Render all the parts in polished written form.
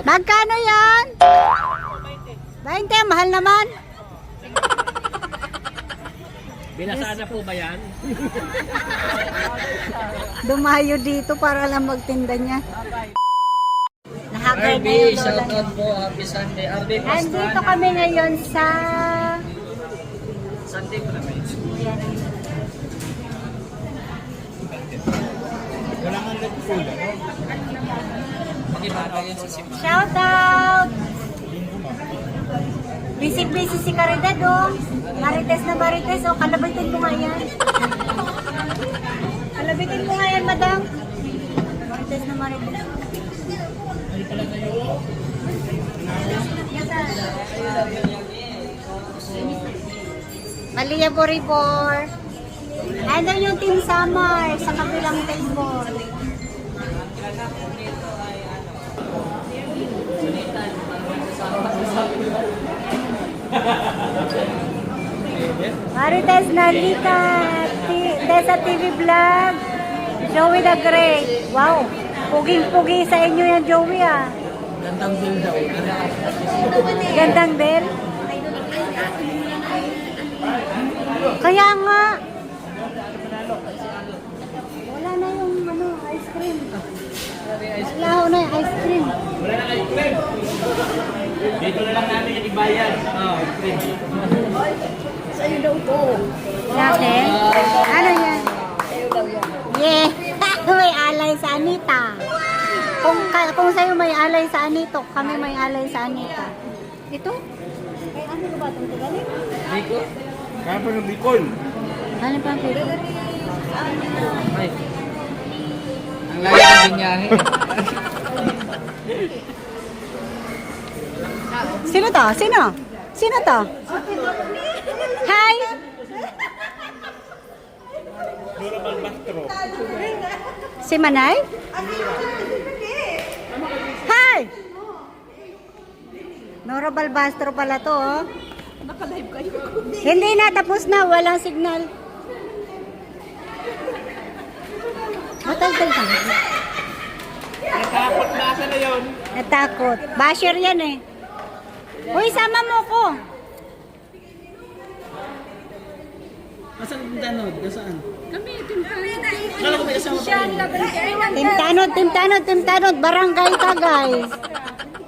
Magkano yan? 20, mahal naman. Binasaan na po ba yan? Dumayo dito para lang magtinda niya. Nahagay na yung lola niya. shoutout po, happy Sunday. RB Andito kami ngayon sa... Sunday pa naman. Wala nga nag-full, ano? Mag-ibara yun sa simba. Shout out! Busy si Caridad, oh. Marites na marites, oh. Kalabitin mo nga yan. Kalabitin mo nga yan, madam. Marites na marites. Malia Boribor. Andun yung Team Summer sa kabilang table. Marites Nalita, Tessa TV Vlog, Joey the Great. Wow, puging-pugi sa inyo yan, Joey, ah. Gandang bill daw. Gandang bell. Kaya nga. Wala na yung ice cream. Wala na yung ice cream. Wala na ice cream. Dito na lang namin yung ibayan. Ice cream. Sa'yo daw to. Natin? Ano yan? Sa'yo daw yan. Yeah. May alay sa Anita. Kung sa'yo may alay sa Anito, kami may alay sa Anita. Ito? Ay, ano ba itong tigalit? Nico? Kaya pa ng Bicol. Ano pa ang pito? Ay. Ang layo ng binyahe. Sino to? Sino? Sino to? Hi! Si Manay? Hi! Nora Balbastro pala to, oh. Naka-live kayo. Hindi na, tapos na. Walang signal. Mataltal ka. Natakot na asa na yun. Natakot. Basher yan eh. Uy, sama mo ko. Asan yung tanod? Nasaan? Kami, timpangan. Kala ko may kasama pa rin. Tim Tanod. Barangay Tagay.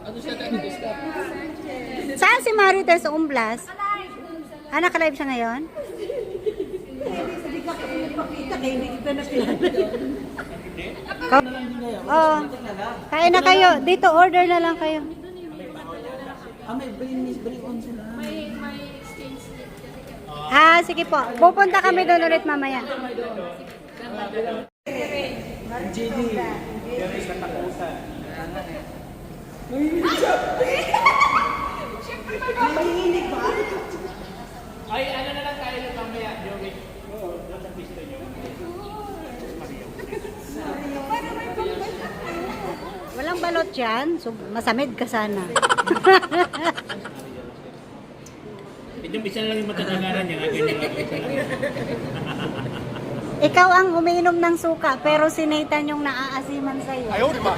Ano siya tanod? Saan si Marites Umblas? Ah, naka-live siya ngayon? Oo. Kain na kayo. Dito, order na lang kayo. May bring on sila. Ah, sige po. Pupunta kami doon ulit mamaya. JD. Ay, ano na lang tayo ng mamaya, Joey. Oo, sa pista nyo. Walang balot yan. So, masamid ka sana. Yung isa lang yung matatagaran niya. Ganyan lang isa lang. Ikaw ang umiinom ng suka, pero si Nathan yung naaasiman sa'yo. Ayaw, di ba?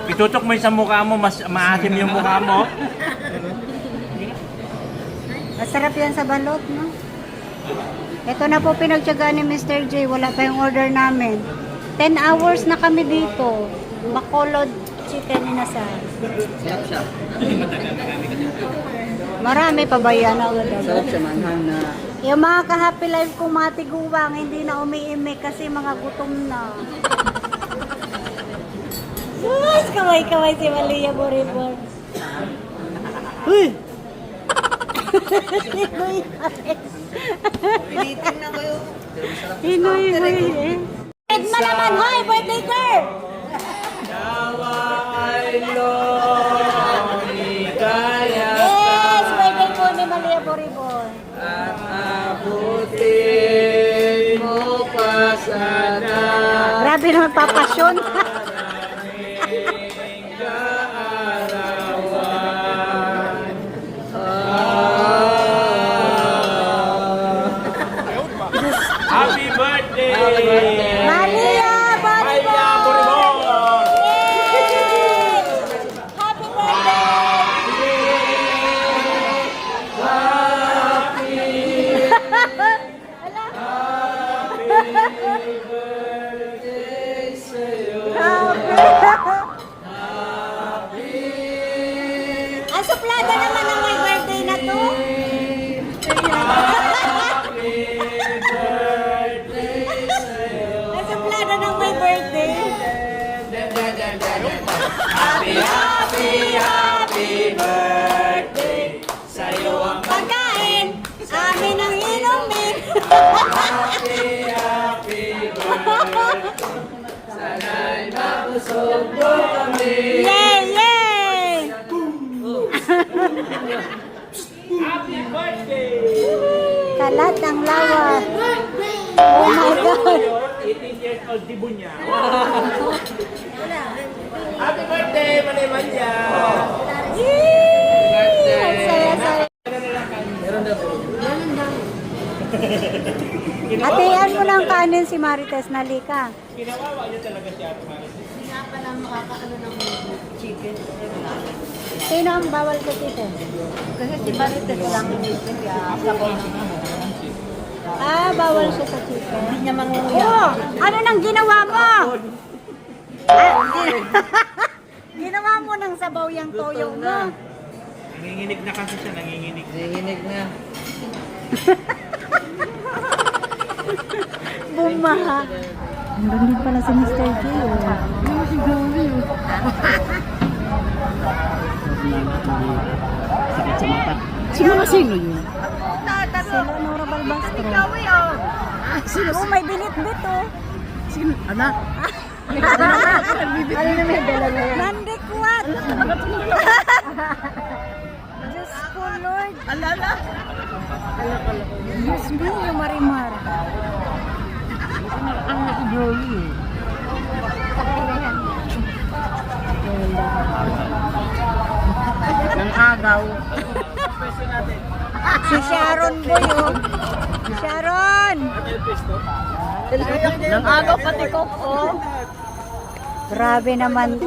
Itutok mo yung sa mukha mo, mas maasim yung mukha mo. Masarap yan sa balot, no? Ito na po pinagtyagaan ni Mr. J. Wala pa yung order namin. 10 hours na kami dito. Bacolod chicken inasal. Sarap siya. Marami pa ba yan? Sarap siya, manhang na. Yung mga ka-happy life kong mga tiguwang, hindi na umiimik kasi mga gutom na. Sus, kamay-kamay si Malia Boribor. Uy! Pilitin na kayo. Hinoy-hoy eh. Ed mo naman, hoy, birthday girl! Yes, birthday po ni Malia Boribor. At abutin mo pa sana. Grabe naman papasyon. Happy birthday! Malia Boribor! Pagkain, amin ang inumin. Yay! Yay! Happy birthday! Kalat ang lawa. Oh my God. 18 years old, dibo niya. Happy birthday, Manimanya! Yee! Ang saya-saya. Hatian mo ng kanin si Marites na lika. Kinawawa niya talaga siya. Hindi nga pala makakaano ng chicken. Sino ang bawal ko dito? Kasi si Marites lang kaya sabaw ng Ah, bawal siya sa chicken. Hindi niya mangunguya. Oh, ano nang ginawa mo? Ginawa mo ng sabaw yung toyo mo. Nanginginig na kasi siya, nanginginig. Nahihinig na. Bumaha. Nandun din pala si Mr. J. Si Joey. Sakit sa mata. Sino na sino yun? Sila Nora Balbastro. Oh, may binit-bit oh. Sino? Anak? Ano na may dala na yan? Nandikwat! Diyos ko, Lord. Alala? Diyos mo, yung marimar. Ang naki-Joey eh. Ng agaw. Si Sharon Boy, oh. Sharon! Ng agaw pati ko. Oh. Grabe naman.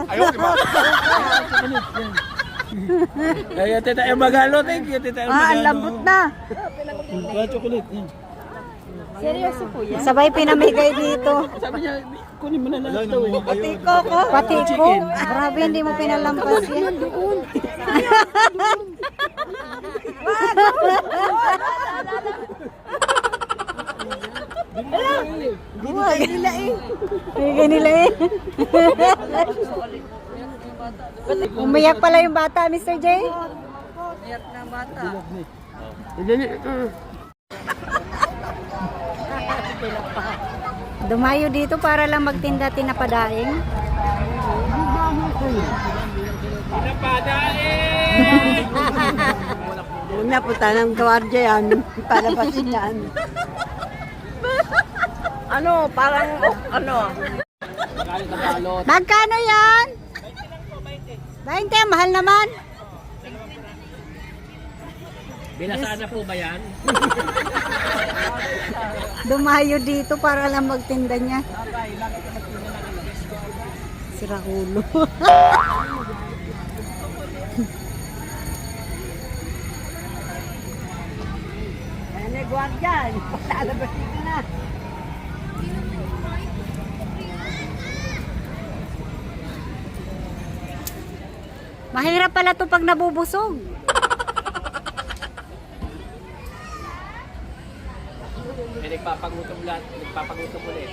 Ayaw, diba? Kaya tita yung magalo, thank you, tita yung Ah, ang lambot na. chocolate. Seryoso po yan? Sabay pinamigay dito. Sabi niya, kunin mo na lang ito. Pati ko. Grabe, hindi mo pinalampas yan. Bigay nila eh. Bigay nila eh. Umiyak pala yung bata, Mr. J. Iyak ng bata. Dumayo dito para lang magtinda tinapadaing. Una punta ng gwardiya yan. Palabasin yan. Ano, parang, ano? Magkano yan? 20, mahal naman. Binasaan na po ba yan? Dumayo dito para lang magtinda niya. Sira ulo. Ano, gwardiya? Palabasin ka na. Mahirap pala to pag nabubusog. May nagpapagutom lahat, nagpapagutom ulit.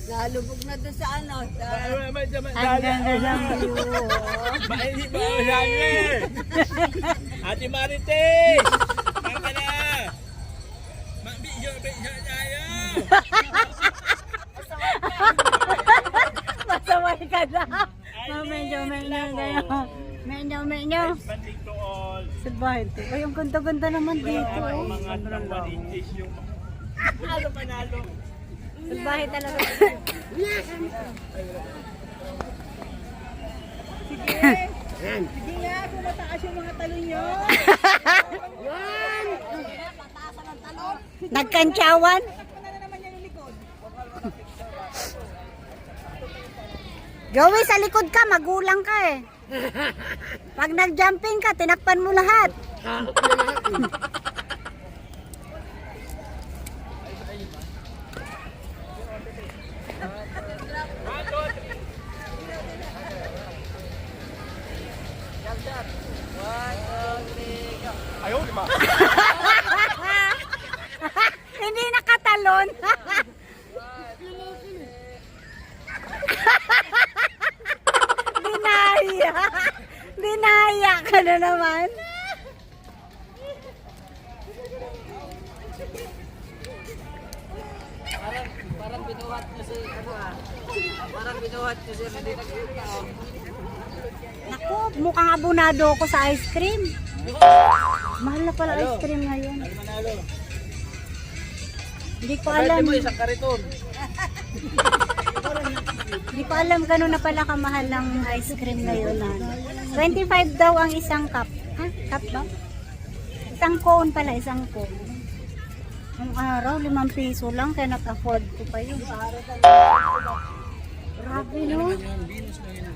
Nalubog na doon sa ano. Sa... Hanggang Hindi ba sabi? Ate Marites! Tama na! Mabidyo tayo! Masaway ka na. Medyo kayo. Medyo. Banding to all. Sabay. Ay, ang ganda-ganda naman dito. oh. Mga number inches yung... Ano panalo? Sabay talaga. Sige nga, kung mataas yung mga talon nyo. Nagkantsawan. Joey, sa likod ka, magulang ka eh. Pag nag-jumping ka, tinakpan mo lahat. Ano naman? Parang binuhat niya si ano ah. Parang binuhat niya si hindi nagkita oh. Naku, mukhang abunado ako sa ice cream. Mahal na pala ice cream ngayon. Manalo. Hindi ko alam. Mo isang kariton. Hindi ko alam gano'n na pala kamahal ng ice cream ngayon. 25 daw ang isang cup. Ha? Cup ba? Isang cone pala, isang cone. Ang araw, 5 piso lang, kaya not-afford ko pa yun. Grabe, no? Yung Venus lang yun.